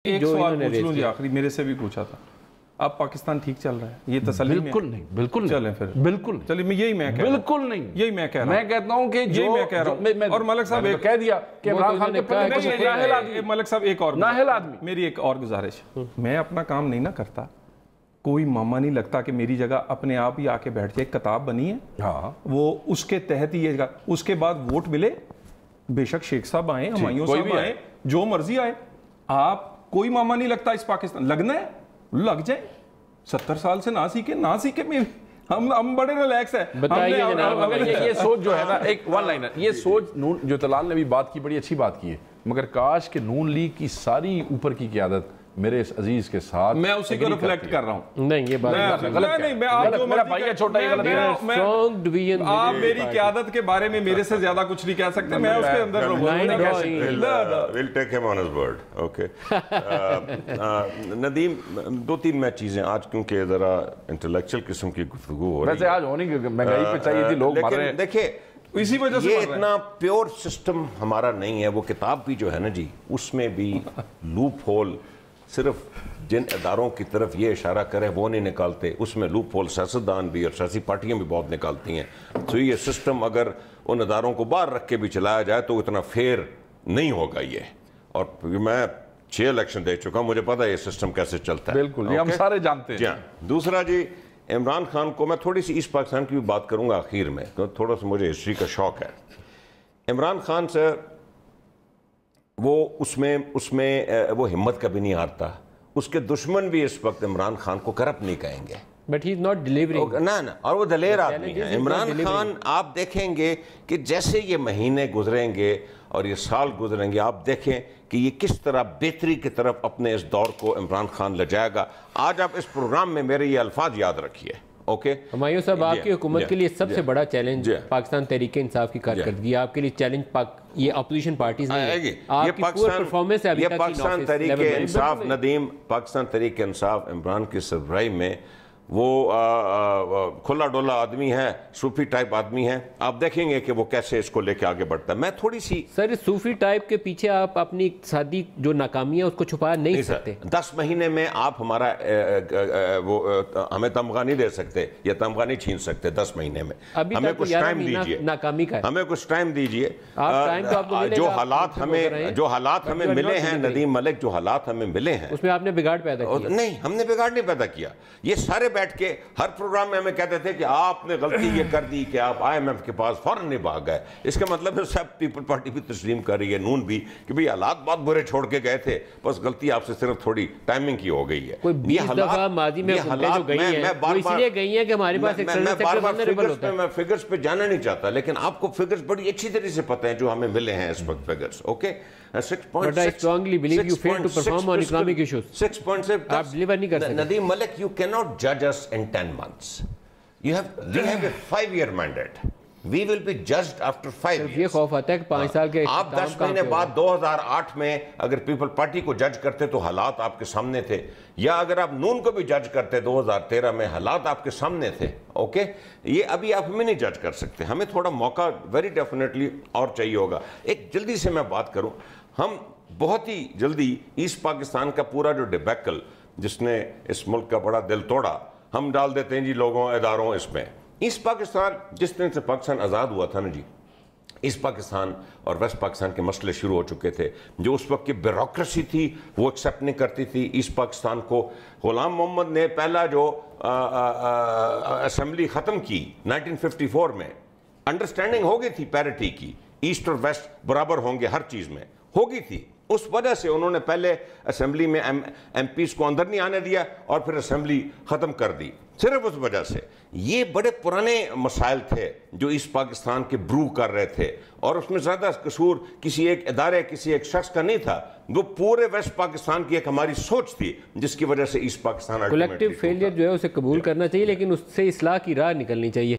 ایک سوال پوچھ لوں جی آخری، میرے سے بھی پوچھا تھا، اب پاکستان ٹھیک چل رہا ہے؟ یہ تسلی میں بالکل نہیں، بالکل نہیں، چلیں پھر بالکل چلیے، میں یہی میں کہہ رہا ہوں، بالکل نہیں، یہی میں کہہ رہا ہوں، میں کہتا ہوں کہ یہی میں کہہ رہا ہوں۔ اور ملک صاحب کہہ دیا کہ عمران خان کے پہلے ملک صاحب ایک اور نااہل آدمی، میری ایک اور گزارش، میں اپنا کام نہیں نہ کرتا، کوئی ماما نہیں لگتا کہ میری جگہ اپنے آپ ہی آ کے بیٹھ جائے، کتاب بنی ہے وہ اس کے تحت ہی یہ، اس کے بعد ووٹ ملے، بے شک شیخ صاحب آئیں، ہمایوں صاحب آئیں، جو مرضی آئے، آپ کوئی ماما نہیں لگتا اس پاکستان، لگنا ہے لگ جائیں، 70 سال سے نہ سیکھے ہم بڑے ریلیکس ہیں۔ بتائیے جناب، مگر یہ سوچ جو ہے نا، ایک ون لائنر، یہ سوچ جو طلال نے بھی بات کی، بڑی اچھی بات کی ہے، مگر کاش کہ نون لیگ کی ساری اوپر کی قیادت میرے اس عزیز کے ساتھ، میں اسی کو ریفلیکٹ کر رہا ہوں، نہیں یہ بات غلط ہے، میرا بھائی ہے چھوٹا، یہ غلط ہے، آپ میری قیادت کے بارے میں میرے سے زیادہ کچھ نہیں کہہ سکتے، میں اس کے اندر we'll take him on his word, okay. Nadeem, 2-3 میں چیزیں آج کیونکہ ذرا انٹلیکچل قسم کی گفتگو ہو رہی ہے، ویسے آج ہونے کی مہنگائی پہ چاہیے تھی، لوگ مر رہے ہیں، دیکھیں اسی وجہ سے یہ اتنا پیور سسٹم ہمارا نہیں ہے، وہ کتاب بھی جو ہے نا جی، اس میں بھی لوپ ہول صرف جن اداروں کی طرف یہ اشارہ کرے وہ نہیں نکالتے، اس میں لوپ ہول سیاستدان بھی اور سیاسی پارٹیاں بھی بہت نکالتی ہیں، تو یہ سسٹم اگر ان اداروں کو باہر رکھ کے بھی چلایا جائے تو اتنا فیئر نہیں ہوگا یہ، اور میں 6 الیکشن دے چکا ہوں، مجھے پتا ہے یہ سسٹم کیسے چلتا ہے، بالکل یہ ہم سارے جانتے ہیں۔ دوسرا جی، عمران خان کو میں تھوڑی سی ایسٹ پاکستان کی بھی بات کروں گا آخر میں، تھوڑا سا مجھے ہسٹری کا شوق ہے۔ عمران خان سے وہ اس میں وہ ہمت کبھی نہیں ہارتا، اس کے دشمن بھی اس وقت عمران خان کو کرپٹ نہیں کہیں گے، but he is not delivering, نہ اور وہ دلیر آدمی ہے عمران خان۔ آپ دیکھیں گے کہ جیسے یہ مہینے گزریں گے اور یہ سال گزریں گے، آپ دیکھیں کہ یہ کس طرح بہتری کی طرف اپنے اس دور کو عمران خان لے جائے گا۔ آج آپ اس پروگرام میں میرے یہ الفاظ یاد رکھیے، اوکے ہمایوں صاحب، آپ کی حکومت کے لیے سب سے بڑا چیلنج پاکستان تحریک انصاف کی کارکردگی، آپ کے لیے چیلنج یہ اپوزیشن پارٹیز نہیں ہے، آپ کی پور پرفارمنس ہے ابھی تک کی پاکستان تحریک انصاف، ندیم، پاکستان تحریک انصاف عمران کی سربراہی میں وہ کھلا ڈولا آدمی ہے، صوفی ٹائپ آدمی ہے، آپ دیکھیں گے کہ وہ کیسے اس کو لے کے آگے بڑھتا ہے۔ میں تھوڑی سی سر صوفی ٹائپ کے پیچھے آپ اپنی اقتصادی جو ناکامی ہے اس کو چھپا نہیں سکتے۔ 10 مہینے میں آپ ہمارا ہمیں تمغہ نہیں دے سکتے یا تمغہ نہیں چھین سکتے 10 مہینے میں، ہمیں کچھ ٹائم دیجئے، ناکامی کا ہمیں کچھ ٹائم دیجئے۔ جو حالات ہمیں ملے ہیں ندیم ملک، جو حالات ہمیں ملے ہیں اس میں آپ نے بگاڑ پیدا کیا؟ نہیں، ہم نے بگاڑ نہیں پیدا کیا، یہ سارے بیٹھ کے ہر پروگرام میں ہمیں کہتے تھے کہ آپ نے غلطی یہ کر دی کہ آپ IMF کے پاس فوراً نہیں بھاگ گئے۔ اس کا مطلب ہے سب پیپل پارٹی بھی تسلیم کر رہی ہے، نون بھی، کہ بھئی حالات بہت برے چھوڑ کے گئے تھے، بس غلطی آپ سے صرف تھوڑی ٹائمنگ کی ہو گئی ہے۔ کوئی 20 دفعہ ماضی میں حکومتیں جو گئی ہیں وہ اس لیے گئی ہیں کہ ہمارے پاس ایکسٹرنل سیکٹر ونریبل ہوتا ہے۔ میں فگرز پہ جانا نہیں چاہتا، لیکن آپ کو فگرز بڑی اچھی طرح سے پتہ ہیں جو ہمیں ملے ہیں اس وقت figures, okay? But I strongly believe you fail to perform on economic issues. 6.6 آپ ڈیلیور نہیں کر سکتے۔ ندیم ملک, you cannot judge us in 10 months. We have a 5-year mandate. We will be judged after 5 years. یہ خوف آتا ہے کہ 5 سال کے آپ 10 مہینے بعد 2008 میں اگر پیپل پارٹی کو جج کرتے تو حالات آپ کے سامنے تھے, یا اگر آپ نون کو بھی جج کرتے 2013 میں حالات آپ کے سامنے تھے. اوکے, یہ ابھی آپ ہمیں نہیں جج کر سکتے, ہمیں تھوڑا موقع ویری ڈیفینیٹلی اور چاہیے ہوگا. ایک جلدی سے میں بات کروں, ہم بہت ہی جلدی ایسٹ پاکستان کا پورا جو ڈیبیکل جس نے اس ملک کا بڑا دل توڑا, ہم ڈال دیتے ہیں جی لوگوں اداروں اس میں. ایسٹ پاکستان جس طرح سے پاکستان آزاد ہوا تھا نا جی, ایسٹ پاکستان اور ویسٹ پاکستان کے مسئلے شروع ہو چکے تھے. جو اس وقت کی بیوروکریسی تھی وہ ایکسیپٹ نہیں کرتی تھی ایسٹ پاکستان کو. غلام محمد نے پہلا جو اسمبلی ختم کی 1954 میں, انڈرسٹینڈنگ ہو گئی تھی پیرٹی کی, ایسٹ اور ویسٹ برابر ہوں گے ہر چیز میں, ہو گئی تھی. اس وجہ سے انہوں نے پہلے اسمبلی میں ایم پیز کو اندر نہیں آنے دیا اور پھر اسمبلی ختم کر دی, صرف اس وجہ سے. یہ بڑے پرانے مسائل تھے جو ایسٹ پاکستان کے برو کر رہے تھے, اور اس میں زیادہ قصور کسی ایک ادارے کسی ایک شخص کا نہیں تھا, وہ پورے ویسٹ پاکستان کی ایک ہماری سوچ تھی جس کی وجہ سے ایسٹ پاکستان کولیکٹیو فیلئر جو ہے اسے قبول کرنا چاہیے, لیکن اس سے اصلاح کی راہ نکلنی چاہیے.